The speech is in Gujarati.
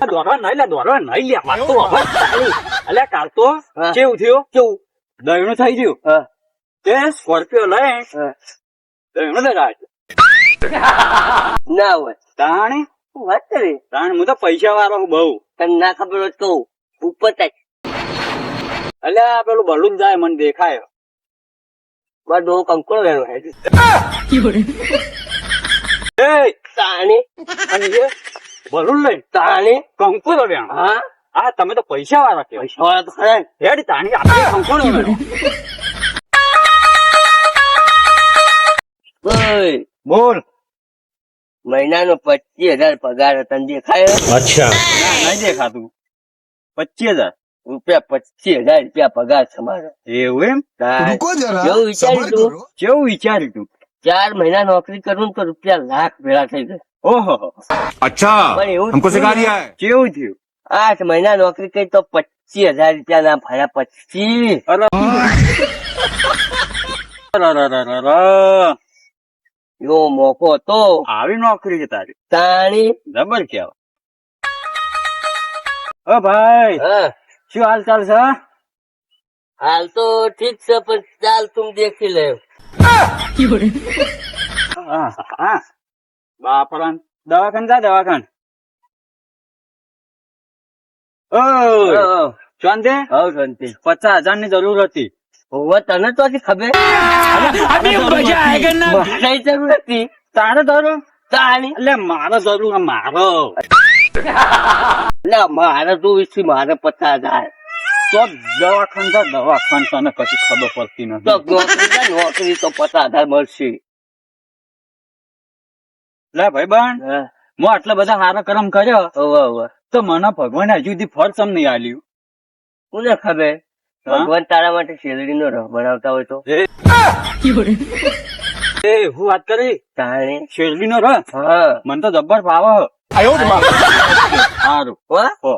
દોરવા નહીં લે વાત તો હવે અલ્યા કાલ તો કેવું થયું દહીણું થઈ ગયું તે સ્કોર્પિયો લઈ દહીણું લગાડ ના હોય તાણી શું વાત કરી તાણ હું તો પૈસા વાળો હું બહુ તને ના ખબર હોય તો કહું ઉપર તક અલ્યા પેલું બલૂન જાય મને દેખાય મારો ડો કંકોડો વેણો હે એ તાણી અને એ બલૂન લઈ તાણી કંકુરો વેણ હા હા તમે તો પૈસા વાળા કે પૈસા વાળા તો ખરા ને. હેડ તાણી આપણે કંકુરો વેણ ઓય બોલ મહિનાનો 25,000 પગાર તને દેખાય નહીં દેખાતું 25,000 રૂપિયા 25,000 રૂપિયા પગાર છે મારો એવું એમ તાર रुको जरा કેવું વિચાર્યું सबर તું करो કેવું વિચાર્યું તું 4 મહિના નોકરી કરું ને તો રૂપિયા લાખ ભેળા થઈ જાય ઓહો अच्छा પણ એવું हमको થયું सिखा ને, दिया है કેવું થયું 8 મહિના નોકરી કરી તો 25,000 રૂપિયા ના ભર્યા 25 અરે એવો મોકો હતો આવી નોકરી છે તારી તાણી જબર કેવા ઓ ભાઈ હા શું હાલ ચાલ છે હાલ તો ઠીક છે પણ ચાલ તું દેખી લે હા બાપરાન દવાખાન જા દવાખાન ઓય શાંતિ હવ શાંતિ 50,000 ની જરૂર હતી હોવે તને તો હજી ખબર મારે જરૂર હતી તારે જરૂર તાણી એટલે મારો જરૂર મારો એટલે મારે તો વિશે મારે 50,000 તો દવાખાન જા દવાખાન તને કશી ખબર પડતી તો નથી નોકરી તો 50,000 મળશે લે ભાઈ બન હા હું આટલા બધા સારા કર્મ કર્યો હોવે હોવે તો મને ભગવાને હજુ સુધી ફળ સમ નહીં આલ્યું કોને ખબર ભગવાન તારા માટે શેરડી નો રસ બનાવતા હોય તો એ હું વાત કરી તાણે શેરડી નો રસ હા મને તો જબ્બર ભાવ સારું હો? હો